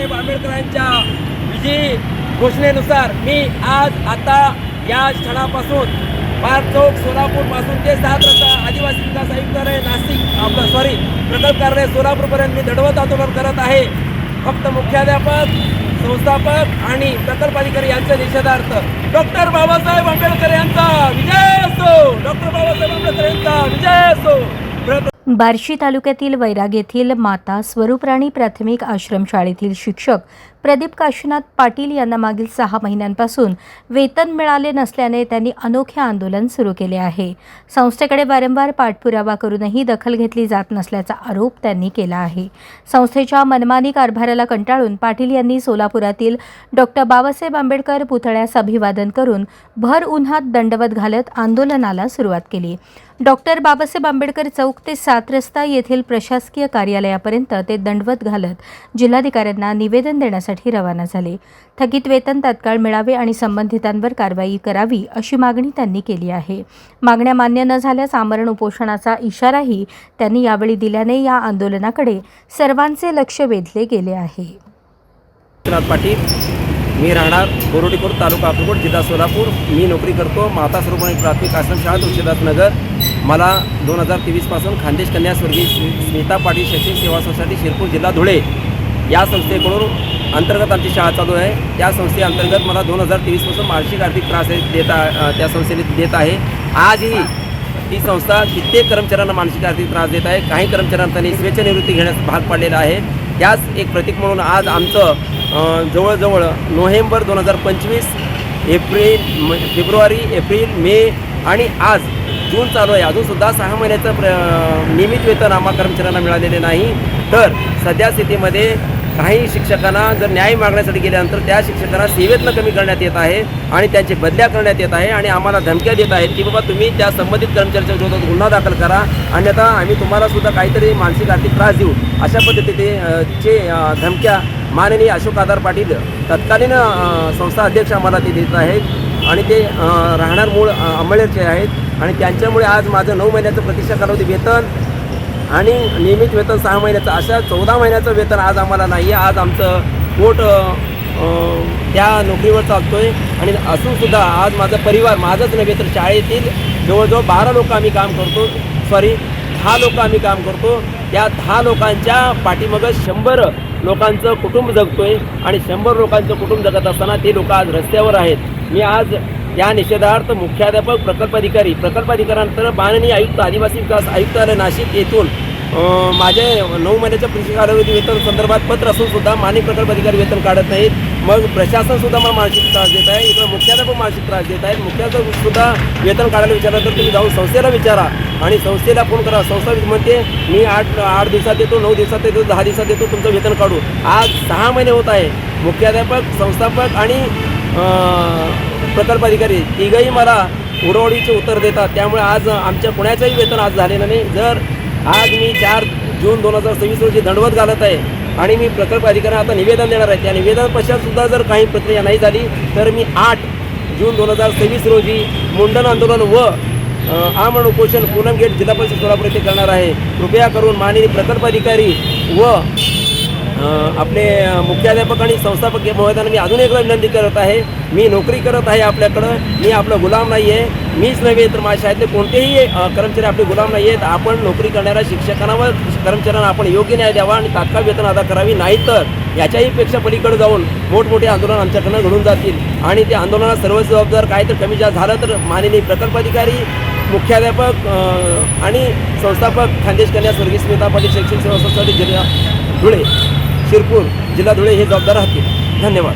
बाबासाहेब आंबेडकरांच्या विजयी घोषणेनुसार मी आज आता या क्षणापासून पार्क चौक सोलापूरपासून ते 7 रस्ता आदिवासी विकास आयुक्तालय नाशिक प्रकल्प कार्यालय सोलापूरपर्यंत मी दंडवत आंदोलन करत आहे। फक्त मुख्याध्यापक, संस्थापक आणि प्रकल्प अधिकारी यांच्या निषेधार्थ डॉक्टर बाबासाहेब आंबेडकर यांचा विजय असो, डॉक्टर बाबासाहेब आंबेडकर यांचा विजय असो। बार्शी तालुक्यातील वैराग येथील माता स्वरूपराणी प्राथमिक आश्रमशाळेतील शिक्षक प्रदीप काशीनाथ पाटील यांना मागील 6 महिन्यांपासून वेतन मिळाले नसल्याने त्यांनी अनोखे आंदोलन सुरू केले आहे। संस्थेकडे वारंवार पाठपुरावा करूनही दखल घेतली जात नसल्याचा आरोप त्यांनी केला आहे। संस्थेच्या मनमानी कारभाराला कंटाळून पाटील यांनी सोलापुरातील डॉक्टर बाबासाहेब आंबेडकर पुतळ्यास अभिवादन करून भर उन्हात दंडवत घालत आंदोलनाला सुरुवात केली। डॉक्टर बाबासाहेब आंबेडकर चौक ते 7 रस्ता येथील प्रशासकीय कार्यालयापर्यंत ते दंडवत घालत जिल्हाधिकाऱ्यांना निवेदन देण्यासाठी रवाना झाले। थकीत वेतन तात्काळ मिळावे आणि संबंधितांवर कारवाई करावी अशी मागणी त्यांनी केली आहे। मागण्या मान्य न झाल्यास आमरण उपोषणाचा इशाराही त्यांनी यावेळी दिल्याने या आंदोलनाकडे सर्वांचे लक्ष वेधले गेले आहे। मी राहणार बोरोडीकोट, तालुका अक्कलकोट, जिल्हा सोलापूर। मी नोकरी करतो माता स्वरूपराणी प्राथमिक आश्रमशाळा तुळशीदासनगर। मला 2023 पासून खानदेश कन्या स्वर्गीय स्मिता पाटील शैक्षणिक सेवा सोसायटी शिरपूर जिल्हा धुळे या संस्थेकडून अंतर्गत आमची शाळा चालू आहे। त्या संस्थेअंतर्गत मला 2023 पासून मानसिक आर्थिक त्रास त्या संस्थेने देत आहे। आजही ती संस्था कित्येक कर्मचाऱ्यांना मानसिक आर्थिक त्रास देत आहे। काही कर्मचाऱ्यांना त्यांनी स्वेच्छानिवृत्ती घेण्यास भाग पाडलेला आहे। त्याच एक प्रतीक म्हणून आज आमचं जवळजवळ नोव्हेंबर 2025, फेब्रुवारी, एप्रिल, मे आणि आज जून चालू आहे। अजूनसुद्धा 6 महिन्याचं नियमित वेतन आम्हा कर्मचाऱ्यांना मिळालेले नाही। तर सध्या स्थितीमध्ये काही शिक्षकांना जर न्याय मागण्यासाठी गेल्यानंतर त्या शिक्षकांना सेवेतनं कमी करण्यात येत आहे आणि त्यांची बदल्या करण्यात येत आहे आणि आम्हाला धमक्या देत आहेत की बाबा तुम्ही त्या संबंधित कर्मचाऱ्याच्या विरोधात गुन्हा दाखल करा, अन्यथा आम्ही तुम्हाला सुद्धा काहीतरी मानसिक आर्थिक त्रास देऊ, अशा पद्धतीचे धमक्या माननीय अशोक आधार पाटील तत्कालीन संस्था अध्यक्ष आम्हाला ते देत आहेत आणि ते राहणार मूळ अंबळनेरचे आहेत आणि त्यांच्यामुळे आज माझं 9 महिन्याचं प्रतीक्षा कालावधी वेतन आणि नियमित वेतन 6 महिन्याचं अशा 14 महिन्याचं वेतन आज आम्हाला नाही आहे। आज आमचं पोट त्या नोकरीवर चालतो आहे आणि असूनसुद्धा आज माझा परिवार, माझंच नव्हे तर शाळेतील जवळजवळ 12 लोक आम्ही काम करतो, 10 लोक आम्ही काम करतो। त्या 10 लोकांच्या पाठीमागं 100 लोकांचं कुटुंब जगतोय आणि 100 लोकांचं कुटुंब जगत असताना ते लोक आज रस्त्यावर आहेत। मी आज या निषेधार्थ मुख्याध्यापक, प्रकल्प अधिकाऱ्यांनंतर माननीय आयुक्त, आदिवासी विकास आयुक्तालय नाशिक येथून माझे 9 महिन्याच्या प्रतीक्षा कालावधी वेतन संदर्भात पत्र असून सुद्धा माननीय प्रकल्प अधिकारी वेतन काढत नाहीत। मग प्रशासनसुद्धा मला मानसिक त्रास देत आहे, इकडे मुख्याध्यापक मानसिक त्रास देत आहेत। मुख्याध्यापकसुद्धा वेतन काढायला विचारलं तर तुम्ही जाऊन संस्थेला विचारा आणि संस्थेला फोन करा। संस्था म्हणते मी 8 दिवसात देतो, 9 दिवसात देतो, 10 दिवसात देतो, तुमचं वेतन काढू। आज 6 महिने होत आहे। मुख्याध्यापक, संस्थापक आणि प्रकल्प अधिकारी तिघंही मला उडवडीचे उत्तर देतात। त्यामुळे आज आमच्या कुणाचंही वेतन आज झालेलं नाही। जर आज मी 4 जून 2026 रोजी दंडवत घालत आहे आणि मी प्रकल्प अधिकाऱ्यांना आता निवेदन देणार आहे। त्या निवेदन पश्चातसुद्धा जर काही प्रक्रिया नाही झाली तर मी 8 जून 2026 रोजी मुंडन आंदोलन व आमरण उपोषण पूनम गेट जिल्हा परिषद सोलापूर येथे करणार आहे। कृपया करून माननीय प्रकल्प अधिकारी व आपले मुख्याध्यापक आणि संस्थापक महोदयांना मी अजून एकदा विनंती करत आहे, मी नोकरी करत आहे आपल्याकडं, मी आपला गुलाम नाही आहे। मीच नव्हे तर माझ्या शाळेतले कोणतेही कर्मचारी आपले गुलाम नाही आहेत। आपण नोकरी करणाऱ्या शिक्षकांना व कर्मचाऱ्यांना आपण योग्य न्याय द्यावा आणि तात्काळ वेतन अदा करावी, नाहीतर याच्याही पेक्षा पलीकडे जाऊन मोठमोठे आंदोलन आमच्याकडनं घडून जातील आणि त्या आंदोलनात सर्व जबाबदार काय तर कमी जास्त झालं तर माननीय प्रकल्प अधिकारी, मुख्याध्यापक आणि संस्थापक खानदेश कन्या स्वर्गीय स्मिता पाटील शैक्षणिक सेवा सोसायटी जिल्हा धुळे, शिरपूर जिल्हा धुळे हे जबाबदार राहतील। धन्यवाद।